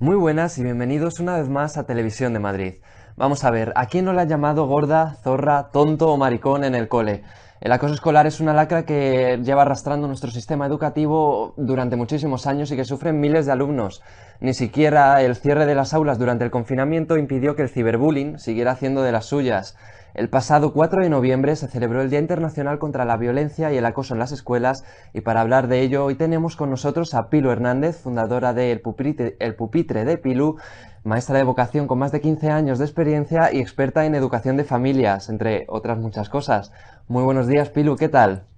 Muy buenas y bienvenidos una vez más a Televisión de Madrid. Vamos a ver, ¿a quién no le han llamado gorda, zorra, tonto o maricón en el cole? El acoso escolar es una lacra que lleva arrastrando nuestro sistema educativo durante muchísimos años y que sufren miles de alumnos. Ni siquiera el cierre de las aulas durante el confinamiento impidió que el ciberbullying siguiera haciendo de las suyas. El pasado 4 de noviembre se celebró el Día Internacional contra la Violencia y el Acoso en las Escuelas y para hablar de ello hoy tenemos con nosotros a Pilu Hernández, fundadora de El Pupitre de Pilu, maestra de vocación con más de 15 años de experiencia y experta en educación de familias, entre otras muchas cosas. Muy buenos días, Pilu, ¿qué tal?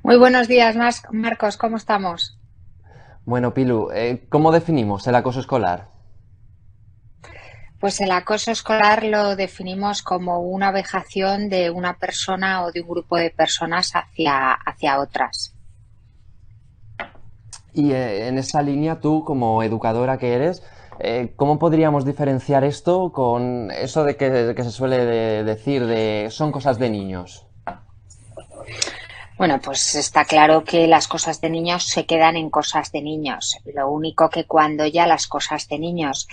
Muy buenos días, Marcos, ¿cómo estamos? Bueno, Pilu, ¿cómo definimos el acoso escolar? Pues el acoso escolar lo definimos como una vejación de una persona o de un grupo de personas hacia otras. Y en esa línea, tú, como educadora que eres, ¿cómo podríamos diferenciar esto con eso de que se suele decir de son cosas de niños? Bueno, pues está claro que las cosas de niños se quedan en cosas de niños. Lo único que cuando ya las cosas de niños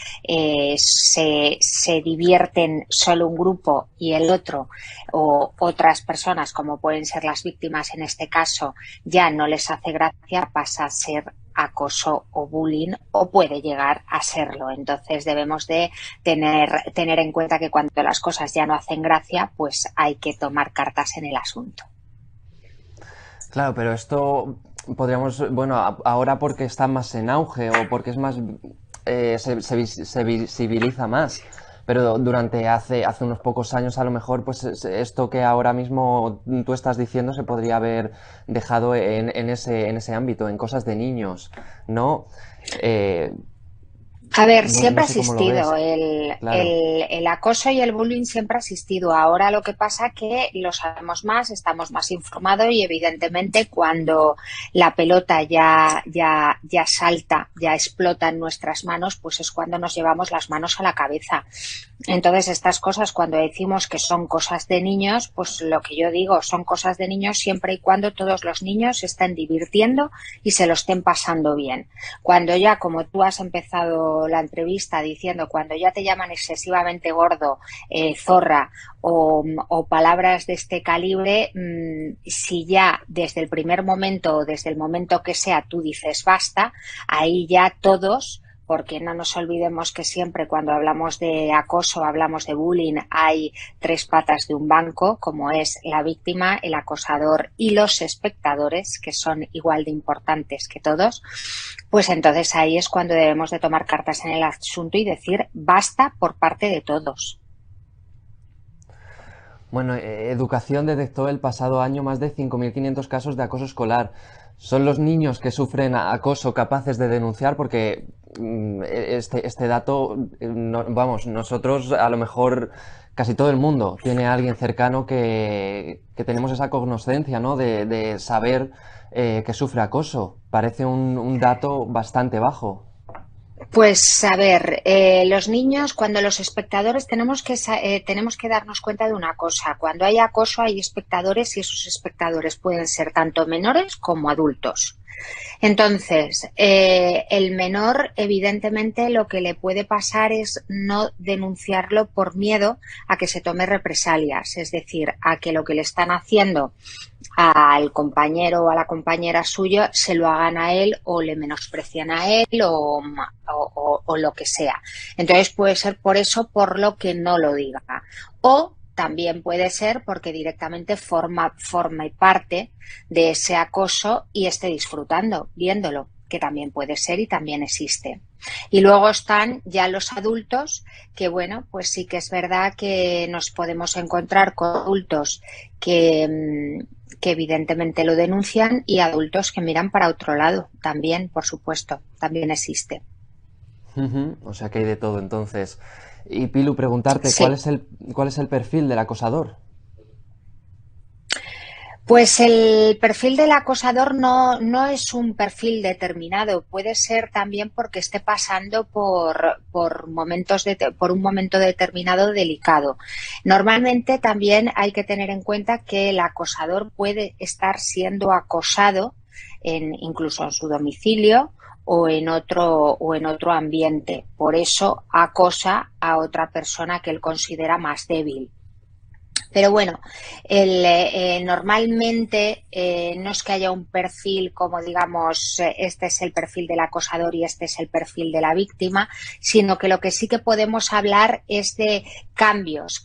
se divierten solo un grupo y el otro o otras personas, como pueden ser las víctimas en este caso, ya no les hace gracia, pasa a ser acoso o bullying o puede llegar a serlo. Entonces debemos de tener en cuenta que cuando las cosas ya no hacen gracia, pues hay que tomar cartas en el asunto. Claro, pero esto podríamos, bueno, ahora porque está más en auge o porque es más, se visibiliza más. Pero durante hace unos pocos años a lo mejor pues esto que ahora mismo tú estás diciendo se podría haber dejado en ese ámbito, en cosas de niños, ¿no? Eh, A ver, no siempre ha sé cómo lo ves, existido claro. el acoso y el bullying siempre ha existido. Ahora lo que pasa que lo sabemos más, estamos más informados y evidentemente cuando la pelota ya salta, ya explota en nuestras manos, pues es cuando nos llevamos las manos a la cabeza. Entonces, estas cosas, cuando decimos que son cosas de niños, pues lo que yo digo, son cosas de niños siempre y cuando todos los niños se estén divirtiendo y se lo estén pasando bien. Cuando ya, como tú has empezado la entrevista diciendo, cuando ya te llaman excesivamente gordo, zorra o palabras de este calibre, si ya desde el primer momento o desde el momento que sea tú dices basta, ahí ya todos, porque no nos olvidemos que siempre cuando hablamos de acoso, hablamos de bullying, hay tres patas de un banco, como es la víctima, el acosador y los espectadores, que son igual de importantes que todos, pues entonces ahí es cuando debemos de tomar cartas en el asunto y decir basta por parte de todos. Bueno, Educación detectó el pasado año más de 5.500 casos de acoso escolar. ¿Son los niños que sufren acoso capaces de denunciar? Porque este dato, vamos, nosotros a lo mejor casi todo el mundo tiene a alguien cercano que tenemos esa cognoscencia, ¿no? De saber que sufre acoso. Parece un dato bastante bajo. Pues a ver, los niños, cuando los espectadores tenemos que darnos cuenta de una cosa. Cuando hay acoso hay espectadores y esos espectadores pueden ser tanto menores como adultos. Entonces, el menor, evidentemente, lo que le puede pasar es no denunciarlo por miedo a que se tome represalias, es decir, a que lo que le están haciendo al compañero o a la compañera suya se lo hagan a él o le menosprecien a él o lo que sea. Entonces puede ser por eso por lo que no lo diga. O también puede ser porque directamente forma parte de ese acoso y esté disfrutando, viéndolo, que también puede ser y también existe. Y luego están ya los adultos, que bueno, pues sí que es verdad que nos podemos encontrar con adultos que evidentemente lo denuncian y adultos que miran para otro lado, también, por supuesto, también existe. Ujú. O sea que hay de todo entonces. Y Pilu, preguntarte, ¿cuál Sí. es el perfil del acosador? Pues el perfil del acosador no es un perfil determinado, puede ser también porque esté pasando por un momento determinado delicado. Normalmente también hay que tener en cuenta que el acosador puede estar siendo acosado incluso en su domicilio o en otro ambiente. Por eso acosa a otra persona que él considera más débil. Pero bueno, normalmente no es que haya un perfil como digamos, este es el perfil del acosador y este es el perfil de la víctima, sino que lo que sí que podemos hablar es de cambios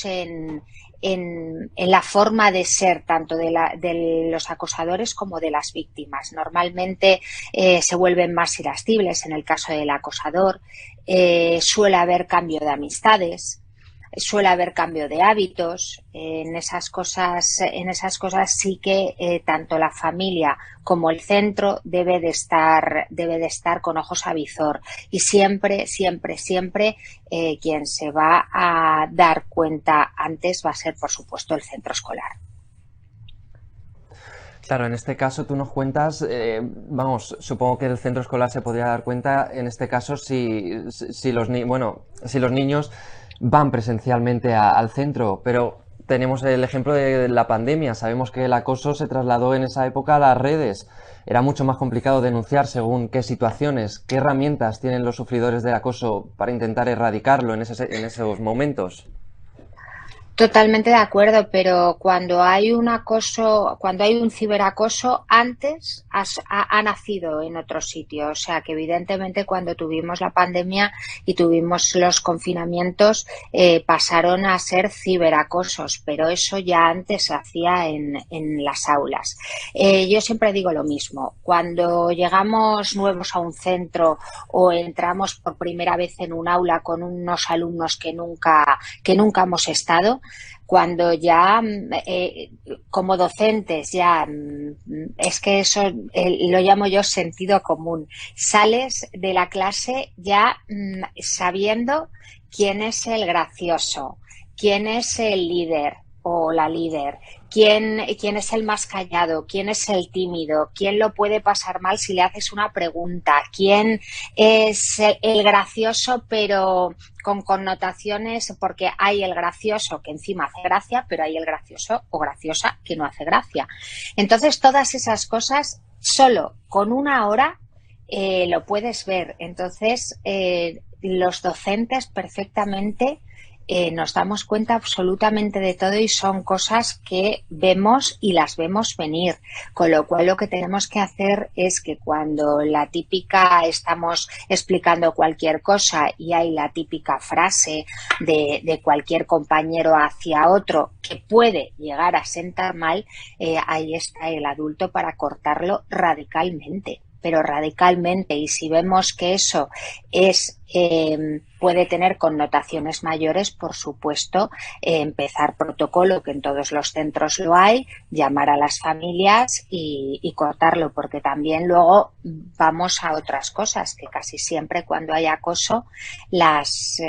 en la forma de ser tanto de los acosadores como de las víctimas. Normalmente se vuelven más irascibles en el caso del acosador, suele haber cambio de amistades, suele haber cambio de hábitos. En esas cosas sí que tanto la familia como el centro debe de estar con ojos a visor, y siempre quien se va a dar cuenta antes va a ser, por supuesto, el centro escolar. Claro, en este caso tú nos cuentas, supongo que el centro escolar se podría dar cuenta en este caso si los niños van presencialmente al centro, pero tenemos el ejemplo de la pandemia. Sabemos que el acoso se trasladó en esa época a las redes. Era mucho más complicado denunciar según qué situaciones, qué herramientas tienen los sufridores del acoso para intentar erradicarlo en esos momentos. Totalmente de acuerdo, pero cuando hay un ciberacoso, antes ha nacido en otro sitio. O sea que evidentemente cuando tuvimos la pandemia y tuvimos los confinamientos, pasaron a ser ciberacosos, pero eso ya antes se hacía en las aulas. Yo siempre digo lo mismo: cuando llegamos nuevos a un centro o entramos por primera vez en un aula con unos alumnos que nunca hemos estado, cuando ya como docentes ya es que eso lo llamo yo sentido común, sales de la clase ya sabiendo quién es el gracioso, quién es el líder o la líder, quién es el más callado, quién es el tímido, quién lo puede pasar mal si le haces una pregunta, quién es el gracioso pero con connotaciones, porque hay el gracioso que encima hace gracia, pero hay el gracioso o graciosa que no hace gracia. Entonces todas esas cosas solo con una hora lo puedes ver. Entonces los docentes perfectamente nos damos cuenta absolutamente de todo, y son cosas que vemos y las vemos venir, con lo cual lo que tenemos que hacer es que cuando la típica estamos explicando cualquier cosa y hay la típica frase de cualquier compañero hacia otro que puede llegar a sentar mal, ahí está el adulto para cortarlo radicalmente. Pero radicalmente, y si vemos que eso puede tener connotaciones mayores, por supuesto, empezar protocolo, que en todos los centros lo hay, llamar a las familias y cortarlo, porque también luego vamos a otras cosas, que casi siempre cuando hay acoso las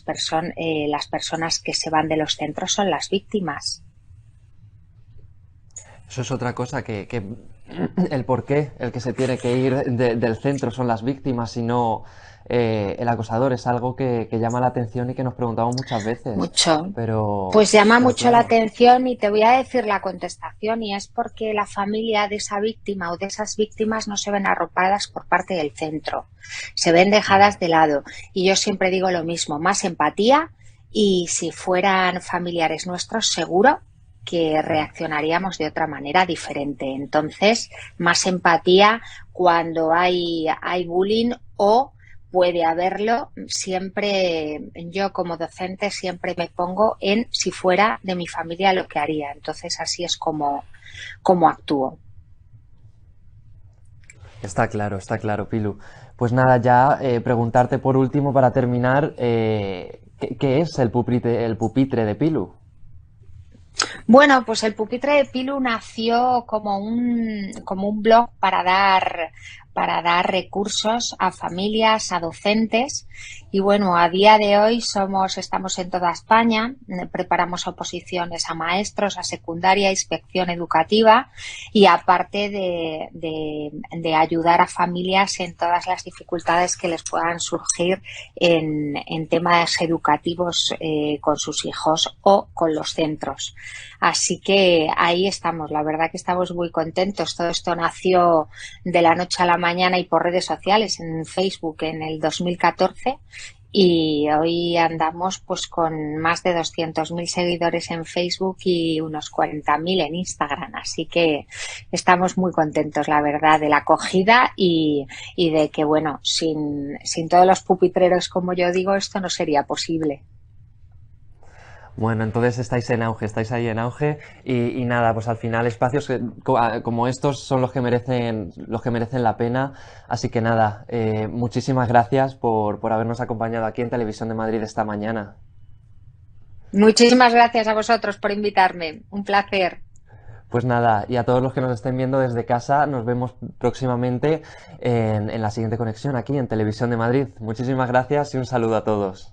personas que se van de los centros son las víctimas. Eso es otra cosa, que el por qué el que se tiene que ir del centro son las víctimas y no el acosador. Es algo que llama la atención y que nos preguntamos muchas veces. Mucho. Pero Llama mucho claro, la atención, y te voy a decir la contestación, y es porque la familia de esa víctima o de esas víctimas no se ven arropadas por parte del centro, se ven dejadas de lado. Y yo siempre digo lo mismo: más empatía, y si fueran familiares nuestros seguro que reaccionaríamos de otra manera diferente. Entonces, más empatía cuando hay bullying, o puede haberlo. Siempre, yo como docente siempre me pongo en si fuera de mi familia lo que haría. Entonces, así es como actúo. está claro, Pilu. Pues nada, ya preguntarte por último para terminar, ¿qué es el pupitre de Pilu? Bueno, pues el pupitre de Pilu nació como un blog para dar recursos a familias, a docentes, y bueno, a día de hoy estamos en toda España, preparamos oposiciones a maestros, a secundaria, inspección educativa, y aparte de ayudar a familias en todas las dificultades que les puedan surgir en temas educativos con sus hijos o con los centros. Así que ahí estamos, la verdad que estamos muy contentos. Todo esto nació de la noche a la mañana y por redes sociales, en Facebook en el 2014 y hoy andamos pues con más de 200.000 seguidores en Facebook y unos 40.000 en Instagram. Así que estamos muy contentos, la verdad, de la acogida y de que, bueno, sin todos los pupitreros, como yo digo, esto no sería posible. Bueno, entonces estáis en auge, estáis ahí en auge y nada, pues al final espacios como estos son los que merecen la pena. Así que nada, muchísimas gracias por habernos acompañado aquí en Televisión de Madrid esta mañana. Muchísimas gracias a vosotros por invitarme. Un placer. Pues nada, y a todos los que nos estén viendo desde casa, nos vemos próximamente en la siguiente conexión aquí en Televisión de Madrid. Muchísimas gracias y un saludo a todos.